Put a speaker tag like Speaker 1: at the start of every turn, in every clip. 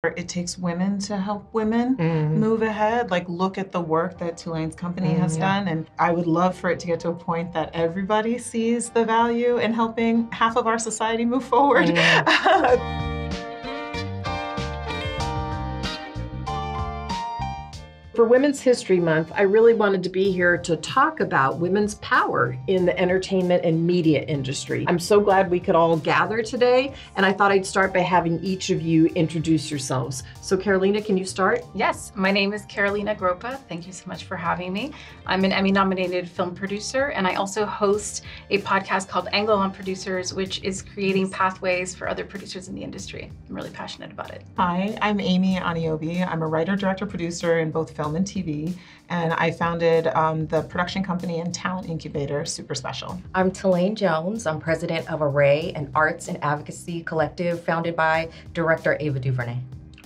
Speaker 1: It takes women to help women move ahead. Like, look at the work that Tulane's company has done. And I would love for it to get to a point that everybody sees the value in helping half of our society move forward.
Speaker 2: For Women's History Month, I really wanted to be here to talk about women's power in the entertainment and media industry. I'm so glad we could all gather today, and I thought I'd start by having each of you introduce yourselves. So Carolina, can you start?
Speaker 3: Yes, my name is Carolina Groppa. Thank you so much for having me. I'm an Emmy-nominated film producer, and I also host a podcast called Angle on Producers, which is creating pathways for other producers in the industry. I'm really passionate about it.
Speaker 1: Hi, I'm Amy Aniobi. I'm a writer, director, producer in both film and TV, and I founded the production company and talent incubator, Super Special.
Speaker 4: I'm Tilane Jones. I'm president of Array, an arts and advocacy collective founded by director Ava DuVernay.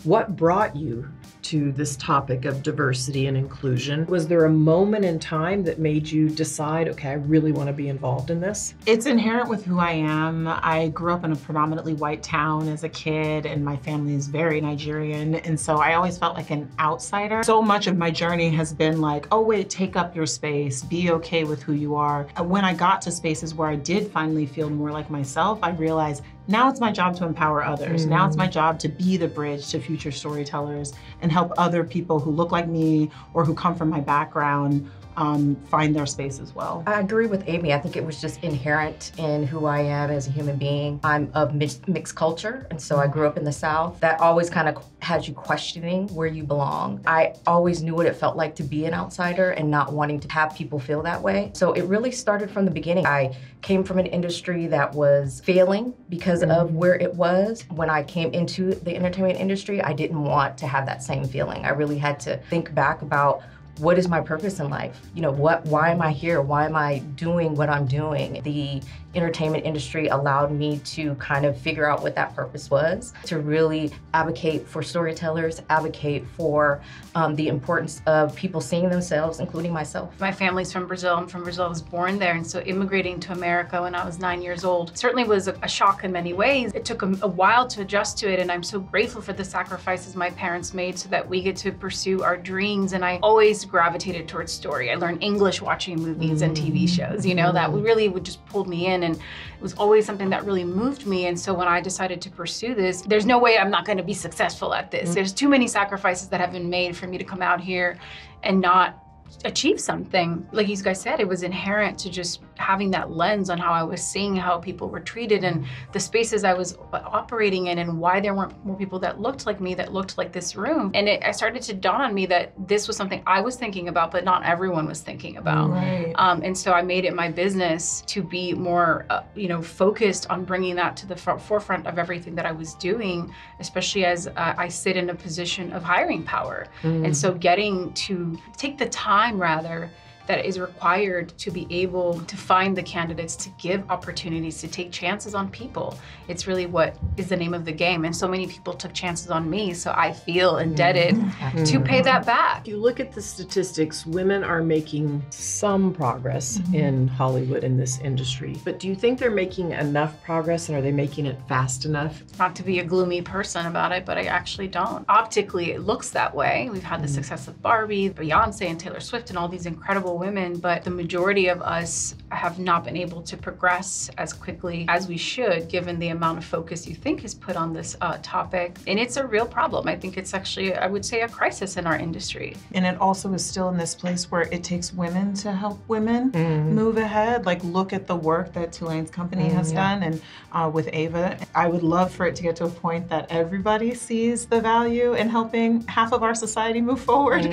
Speaker 2: What brought you to this topic of diversity and inclusion? Was there a moment in time that made you decide, okay, I really want to be involved in this?
Speaker 1: It's inherent with who I am. I grew up in a predominantly white town as a kid, and my family is very Nigerian, and so I always felt like an outsider. So much of my journey has been like, oh wait, take up your space, be okay with who you are. When I got to spaces where I did finally feel more like myself, I realized now it's my job to empower others. Now it's my job to be the bridge to future storytellers and help other people who look like me or who come from my background find their space as well.
Speaker 4: I agree with Amy. I think it was just inherent in who I am as a human being. I'm of mixed culture, and so I grew up in the South. That always kind of has you questioning where you belong. I always knew what it felt like to be an outsider and not wanting to have people feel that way. So it really started from the beginning. I came from an industry that was failing because of where it was. When I came into the entertainment industry, I didn't want to have that same feeling. I really had to think back about what is my purpose in life? You know, why am I here? Why am I doing what I'm doing? The entertainment industry allowed me to kind of figure out what that purpose was, to really advocate for storytellers, advocate for the importance of people seeing themselves, including myself.
Speaker 3: My family's from Brazil. I'm from Brazil. I was born there, and so immigrating to America when I was 9 years old certainly was a shock in many ways. It took a while to adjust to it, and I'm so grateful for the sacrifices my parents made so that we get to pursue our dreams. And I always gravitated towards story. I learned English watching movies and TV shows, you know, that really would just pull me in, and it was always something that really moved me. And so when I decided to pursue this, there's no way I'm not going to be successful at this. There's too many sacrifices that have been made for me to come out here and not achieve something. Like you guys said, it was inherent to just having that lens on how I was seeing how people were treated and the spaces I was operating in, and why there weren't more people that looked like me, that looked like this room. And I started to dawn on me that this was something I was thinking about, but not everyone was thinking about.
Speaker 1: Right.
Speaker 3: And so I made it my business to be more, focused on bringing that to the forefront of everything that I was doing, especially as I sit in a position of hiring power. And so getting to take the time rather that is required to be able to find the candidates, to give opportunities, to take chances on people. It's really what is the name of the game. And so many people took chances on me, so I feel indebted to pay that back.
Speaker 2: If you look at the statistics, women are making some progress in Hollywood in this industry. But do you think they're making enough progress, and are they making it fast enough?
Speaker 3: Not to be a gloomy person about it, but I actually don't. Optically, it looks that way. We've had the success of Barbie, Beyonce, and Taylor Swift, and all these incredible women, but the majority of us have not been able to progress as quickly as we should, given the amount of focus you think is put on this topic. And it's a real problem. I think it's actually, I would say, a crisis in our industry.
Speaker 1: And it also is still in this place where it takes women to help women move ahead. Like, look at the work that Tulane's company has done, and with Ava. I would love for it to get to a point that everybody sees the value in helping half of our society move forward.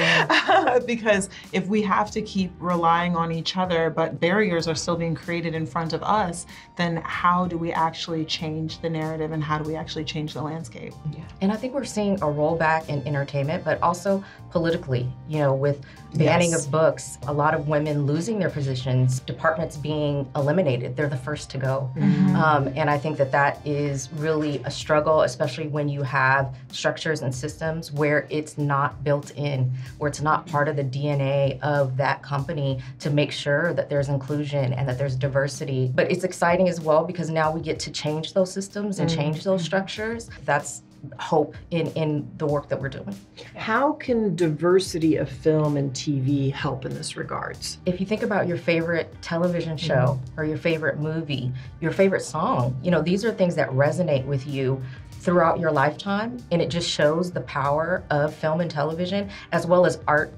Speaker 1: Because if we have to keep relying on each other, but barriers are still being created in front of us, then how do we actually change the narrative, and how do we actually change the landscape?
Speaker 4: And I think we're seeing a rollback in entertainment, but also politically, you know, with banning of books, a lot of women losing their positions, departments being eliminated. They're the first to go. And I think that that is really a struggle, especially when you have structures and systems where it's not built in, where it's not part of the DNA of that company to make sure that there's inclusion and that there's diversity. But it's exciting as well because now we get to change those systems and change those structures. That's hope in the work that we're doing.
Speaker 2: How can diversity of film and TV help in this regards?
Speaker 4: If you think about your favorite television show or your favorite movie, your favorite song, these are things that resonate with you throughout your lifetime, and it just shows the power of film and television as well as art,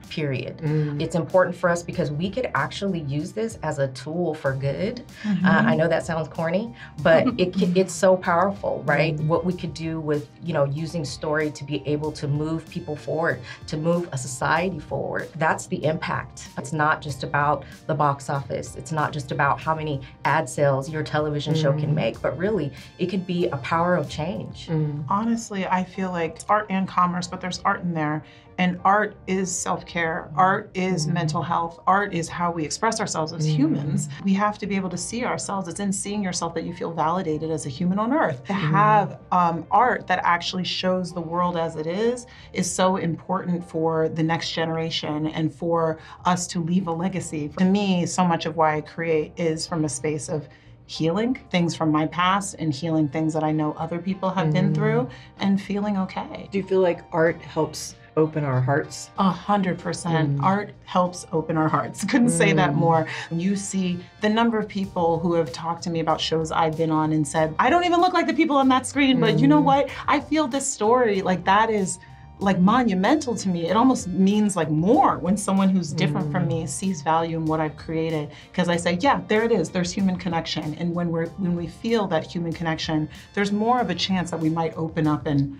Speaker 4: period. It's important for us because we could actually use this as a tool for good. I know that sounds corny, but it's so powerful, right? What we could do with, using story to be able to move people forward, to move a society forward. That's the impact. It's not just about the box office. It's not just about how many ad sales your television show can make, but really it could be a power of change.
Speaker 1: Honestly, I feel like it's art and commerce, but there's art in there. And art is self-care, art is mental health, art is how we express ourselves as humans. We have to be able to see ourselves. It's in seeing yourself that you feel validated as a human on earth. To have art that actually shows the world as it is so important for the next generation and for us to leave a legacy. To me, so much of why I create is from a space of healing things from my past and healing things that I know other people have been through and feeling okay.
Speaker 2: Do you feel like art helps open our hearts?
Speaker 1: 100%. Art helps open our hearts. Couldn't say that more. You see the number of people who have talked to me about shows I've been on and said, I don't even look like the people on that screen, but you know what? I feel this story, like that is like monumental to me. It almost means like more when someone who's different from me sees value in what I've created. Because I say, yeah, there it is, there's human connection. And when we feel that human connection, there's more of a chance that we might open up and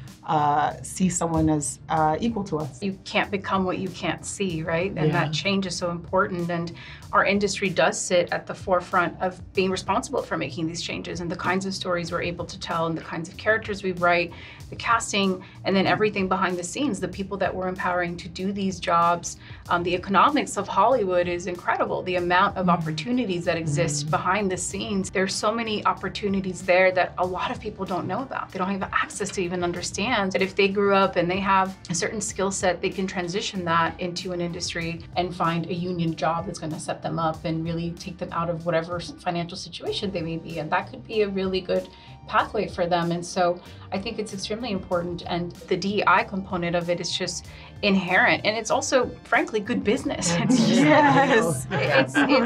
Speaker 1: see someone as equal to us.
Speaker 3: You can't become what you can't see, right? And that change is so important. And our industry does sit at the forefront of being responsible for making these changes and the kinds of stories we're able to tell and the kinds of characters we write, the casting, and then everything behind the scenes, the people that we're empowering to do these jobs. The economics of Hollywood is incredible. The amount of opportunities that exist behind the scenes. There's so many opportunities there that a lot of people don't know about. They don't have access to even understand that if they grew up and they have a certain skill set, they can transition that into an industry and find a union job that's going to set them up and really take them out of whatever financial situation they may be. And that could be a really good pathway for them. And so I think it's extremely important. And the DEI component of it is just inherent. And it's also, frankly, good business. It's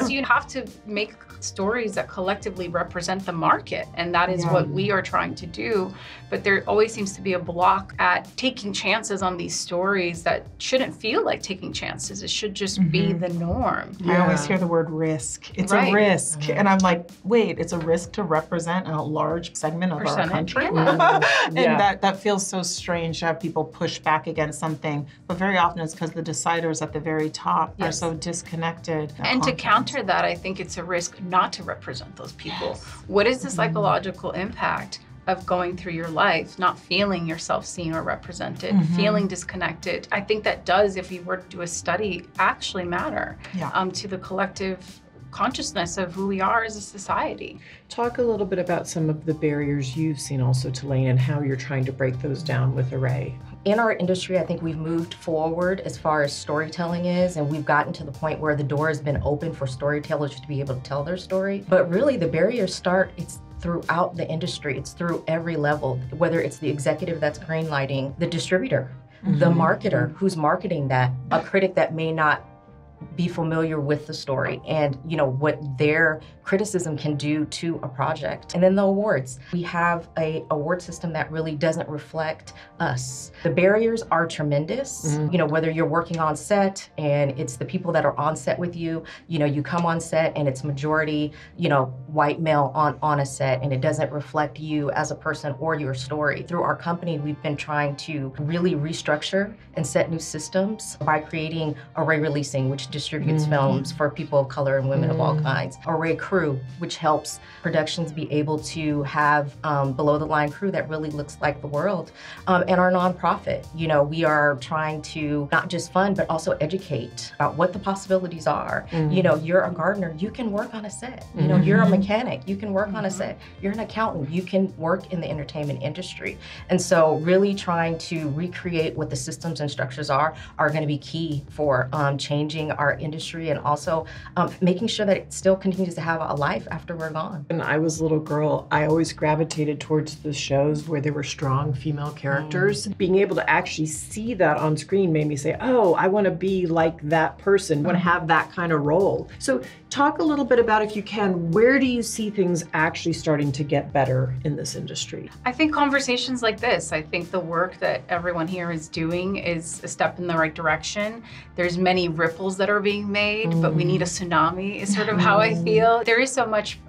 Speaker 3: you have to make stories that collectively represent the market. And that is what we are trying to do. But there always seems to be a block at taking chances on these stories that shouldn't feel like taking chances. It should just be the norm.
Speaker 1: I always hear the word risk. It's a risk. And I'm like, wait, it's a risk to represent a large segment of our country? And that feels so strange to have people push back against something. But very often it's because the deciders at the very top are so disconnected.
Speaker 3: And to counter that, I think it's a risk not to represent those people. What is the psychological impact of going through your life, not feeling yourself seen or represented, feeling disconnected? I think that does, if you were to do a study, actually matter to the collective consciousness of who we are as a society.
Speaker 2: Talk a little bit about some of the barriers you've seen also, Tilane, and how you're trying to break those down with Array.
Speaker 4: In our industry, I think we've moved forward as far as storytelling is, and we've gotten to the point where the door has been open for storytellers to be able to tell their story. But really, the barriers start, it's throughout the industry. It's through every level, whether it's the executive that's greenlighting, the distributor, the marketer who's marketing that, a critic that may not be familiar with the story and what their criticism can do to a project. And then the awards. We have a award system that really doesn't reflect us. The barriers are tremendous. Whether you're working on set and it's the people that are on set with you, you come on set and it's majority, white male on a set, and it doesn't reflect you as a person or your story. Through our company, we've been trying to really restructure and set new systems by creating Array Releasing, which distributes films for people of color and women of all kinds. Array Crew, which helps productions be able to have below the line crew that really looks like the world. And our nonprofit, we are trying to not just fund, but also educate about what the possibilities are. You're a gardener, you can work on a set. You're a mechanic, you can work on a set. You're an accountant, you can work in the entertainment industry. And so really trying to recreate what the systems and structures are going to be key for changing our industry, and also making sure that it still continues to have a life after we're gone.
Speaker 2: When I was a little girl, I always gravitated towards the shows where there were strong female characters. Being able to actually see that on screen made me say, oh, I want to be like that person, want to have that kind of role. So talk a little bit about, if you can, where do you see things actually starting to get better in this industry?
Speaker 3: I think conversations like this, I think the work that everyone here is doing is a step in the right direction. There's many ripples that are being made, but we need a tsunami is sort of how I feel. There is so much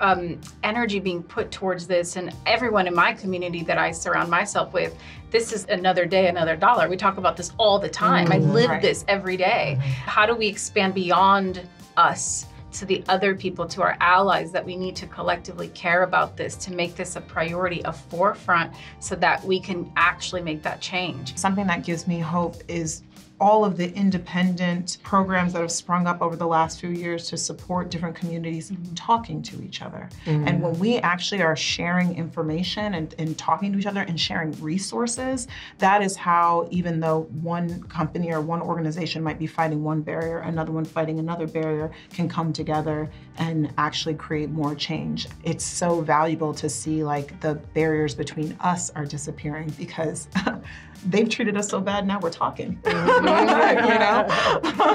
Speaker 3: energy being put towards this, and everyone in my community that I surround myself with, this is another day, another dollar. We talk about this all the time. I live this every day. How do we expand beyond us to the other people, to our allies, that we need to collectively care about this, to make this a priority, a forefront, so that we can actually make that change.
Speaker 1: Something that gives me hope is all of the independent programs that have sprung up over the last few years to support different communities talking to each other. And when we actually are sharing information and talking to each other and sharing resources, that is how, even though one company or one organization might be fighting one barrier, another one fighting another barrier, can come together and actually create more change. It's so valuable to see like the barriers between us are disappearing, because they've treated us so bad, now we're talking. You know?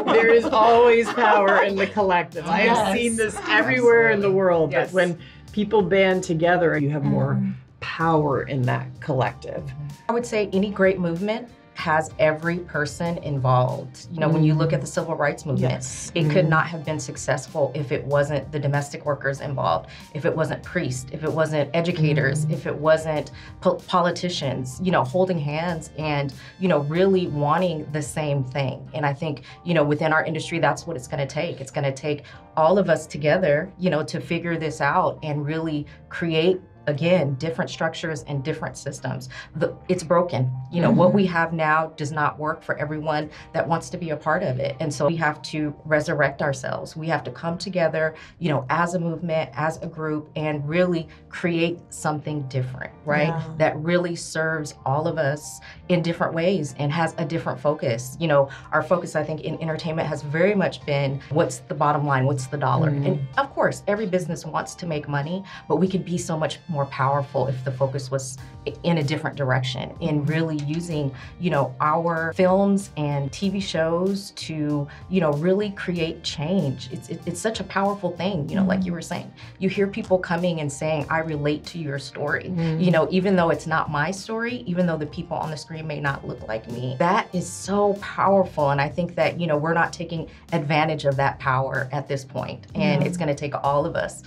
Speaker 2: There is always power in the collective. I have seen this everywhere in the world, that when people band together, you have more power in that collective.
Speaker 4: I would say any great movement has every person involved. You know, when you look at the civil rights movement, it could not have been successful if it wasn't the domestic workers involved, if it wasn't priests, if it wasn't educators, if it wasn't politicians, you know, holding hands and, you know, really wanting the same thing. And I think, you know, within our industry, that's what it's gonna take. It's gonna take all of us together, you know, to figure this out and really create, again, different structures and different systems. It's broken. You know, what we have now does not work for everyone that wants to be a part of it. And so we have to resurrect ourselves. We have to come together, you know, as a movement, as a group, and really create something different, right? That really serves all of us in different ways and has a different focus. You know, our focus, I think, in entertainment has very much been, what's the bottom line? What's the dollar? And of course, every business wants to make money, but we could be so much more powerful if the focus was in a different direction, in really using, you know, our films and TV shows to, you know, really create change. It's such a powerful thing, you know, like you were saying. You hear people coming and saying, I relate to your story. You know, even though it's not my story, even though the people on the screen may not look like me, that is so powerful. And I think that, you know, we're not taking advantage of that power at this point. And it's gonna take all of us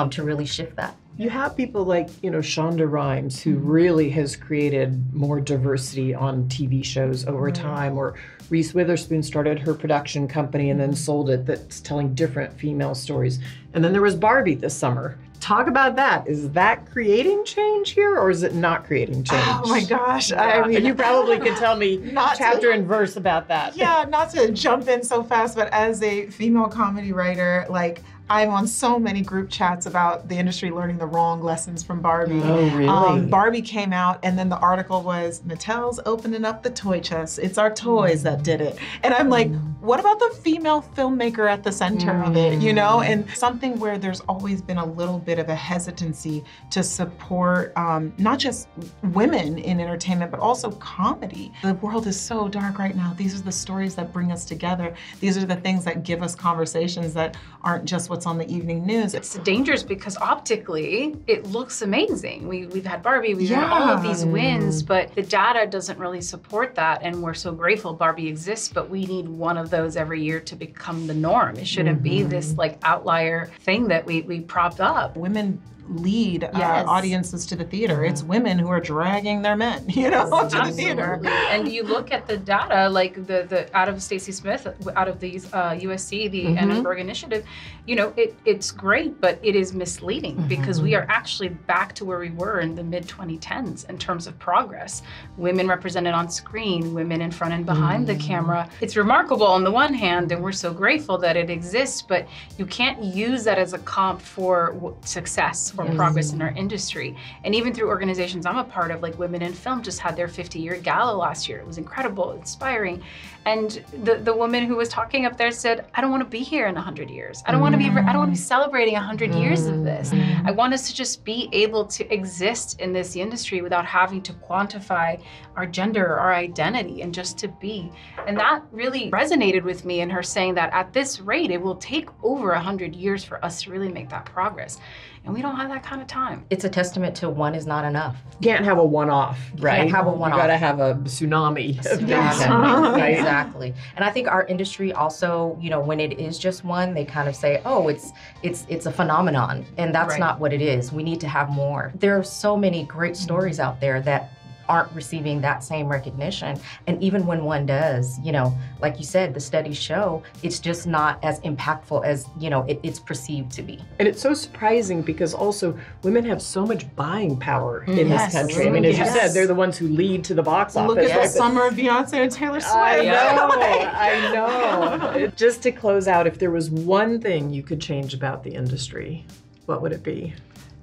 Speaker 4: to really shift that.
Speaker 2: You have people like, you know, Shonda Rhimes, who really has created more diversity on TV shows over time, or Reese Witherspoon started her production company and then sold it, that's telling different female stories. And then there was Barbie this summer. Talk about that. Is that creating change here, or is it not creating change?
Speaker 1: Oh my gosh. I mean,
Speaker 2: you probably could tell me chapter and verse about that.
Speaker 1: Yeah, not to jump in so fast, but as a female comedy writer, like, I'm on so many group chats about the industry learning the wrong lessons from Barbie.
Speaker 2: Oh, really?
Speaker 1: Barbie came out, and then the article was, Mattel's opening up the toy chest. It's our toys that did it. And I'm like, what about the female filmmaker at the center of it, you know? And something where there's always been a little bit of a hesitancy to support not just women in entertainment, but also comedy. The world is so dark right now. These are the stories that bring us together. These are the things that give us conversations that aren't just what's on the evening news.
Speaker 3: It's dangerous because optically it looks amazing. We've had Barbie, we've had all of these wins, but the data doesn't really support that, and we're so grateful Barbie exists, but we need one of those every year to become the norm. It shouldn't be this like outlier thing that we propped up.
Speaker 1: Women lead audiences to the theater. It's women who are dragging their men, you know, to the theater.
Speaker 3: And you look at the data, like the out of Stacey Smith, out of these USC, the Annenberg Initiative, you know, it's great, but it is misleading because we are actually back to where we were in the mid-2010s in terms of progress. Women represented on screen, women in front and behind the camera. It's remarkable on the one hand, and we're so grateful that it exists, but you can't use that as a comp for success for progress in our industry. And even through organizations I'm a part of, like Women in Film just had their 50-year gala last year. It was incredible, inspiring. And the woman who was talking up there said, I don't want to be here in 100 years. I don't want to be celebrating 100 years of this. I want us to just be able to exist in this industry without having to quantify our gender, our identity, and just to be. And that really resonated with me, and her saying that at this rate, it will take over 100 years for us to really make that progress. And we don't have that kind of time.
Speaker 4: It's a testament to one is not enough.
Speaker 2: You can't have a one-off, right?
Speaker 4: Can't have a one-off.
Speaker 2: You gotta have a tsunami.
Speaker 4: Right? Exactly. And I think our industry also, you know, when it is just one, they kind of say, oh, it's a phenomenon. And that's not what it is. We need to have more. There are so many great stories out there that aren't receiving that same recognition. And even when one does, you know, like you said, the studies show it's just not as impactful as, you know, it's perceived to be.
Speaker 2: And it's so surprising because also women have so much buying power in this country. I mean, as you said, they're the ones who lead to the box office.
Speaker 1: Look at the summer of Beyonce and Taylor Swift.
Speaker 2: I know. Just to close out, if there was one thing you could change about the industry, what would it be?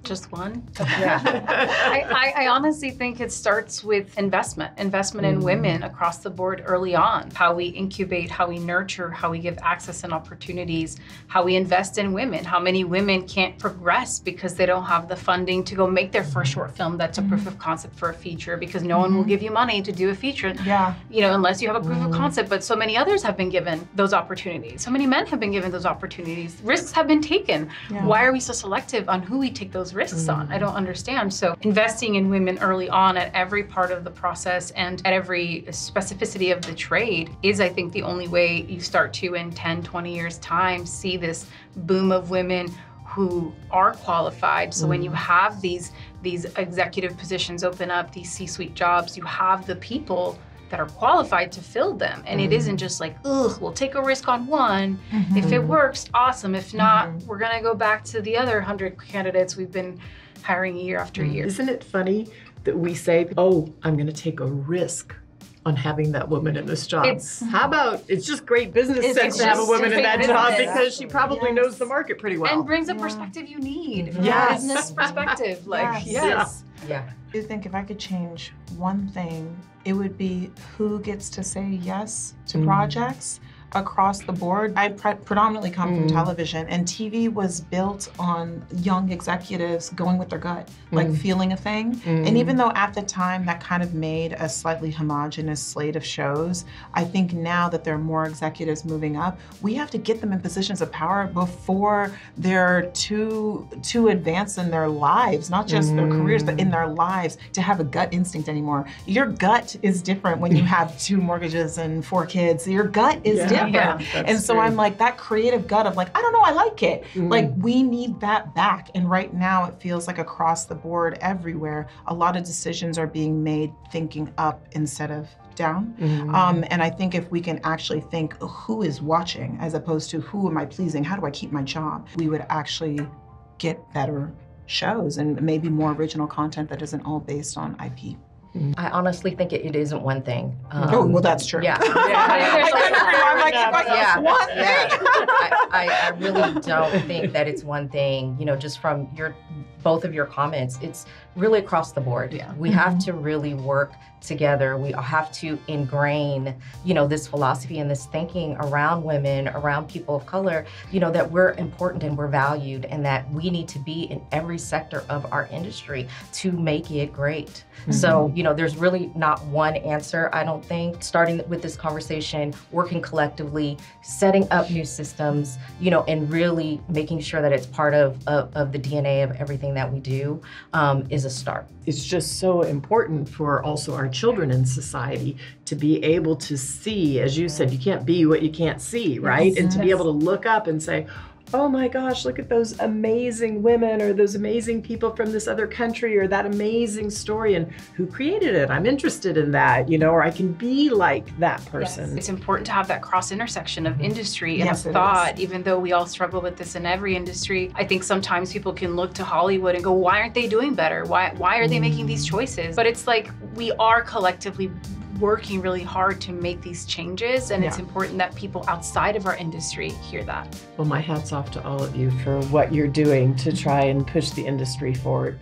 Speaker 3: Just one? I honestly think it starts with investment in women across the board early on. How we incubate, how we nurture, how we give access and opportunities, how we invest in women. How many women can't progress because they don't have the funding to go make their first short film that's a proof of concept for a feature, because no one will give you money to do a feature, you know, unless you have a proof of concept. But so many others have been given those opportunities. So many men have been given those opportunities. Risks have been taken. Why are we so selective on who we take those risks on? I don't understand. So investing in women early on at every part of the process and at every specificity of the trade is, I think, the only way you start to, in 10, 20 years time, see this boom of women who are qualified. So when you have these executive positions open up, these C-suite jobs, you have the people that are qualified to fill them. And it isn't just like, ugh, we'll take a risk on one. If it works, awesome. If not, we're gonna go back to the other 100 candidates we've been hiring year after year.
Speaker 2: Isn't it funny that we say, oh, I'm gonna take a risk on having that woman in this job? How about, it's just great business sense to have a woman in that job because she probably knows the market pretty well.
Speaker 3: And brings a perspective you need from a business perspective. Like,
Speaker 1: I do think if I could change one thing, it would be who gets to say yes to projects across the board. I predominantly come from television, and TV was built on young executives going with their gut, like feeling a thing. And even though at the time that kind of made a slightly homogenous slate of shows, I think now that there are more executives moving up, we have to get them in positions of power before they're too advanced in their lives, not just their careers, but in their lives, to have a gut instinct anymore. Your gut is different when you have 2 mortgages and 4 kids. Your gut is different. And so I'm like, that creative gut of like, I don't know, I like it. Like, we need that back. And right now it feels like across the board everywhere, a lot of decisions are being made thinking up instead of down. And I think if we can actually think who is watching as opposed to who am I pleasing, how do I keep my job, we would actually get better shows and maybe more original content that isn't all based on IP.
Speaker 4: I honestly think it isn't one thing.
Speaker 1: Oh, well, that's true.
Speaker 4: Yeah. I really don't think that it's one thing, you know, just from both of your comments. It's really across the board. We have to really work together. We have to ingrain, you know, this philosophy and this thinking around women, around people of color, you know, that we're important and we're valued and that we need to be in every sector of our industry to make it great. So, you know, there's really not one answer, I don't think. Starting with this conversation, working collectively, setting up new systems, you know, and really making sure that it's part of the DNA of everything that we do is a start.
Speaker 2: It's just so important for also our children in society to be able to see, as you said, you can't be what you can't see, right? And to be able to look up and say, oh my gosh, look at those amazing women or those amazing people from this other country or that amazing story, and who created it? I'm interested in that, you know, or I can be like that person.
Speaker 3: It's important to have that cross intersection of industry and of thought, even though we all struggle with this in every industry. I think sometimes people can look to Hollywood and go, why aren't they doing better? Why are they making these choices? But it's like, we are collectively working really hard to make these changes, and it's important that people outside of our industry hear that.
Speaker 2: Well, my hat's off to all of you for what you're doing to try and push the industry forward.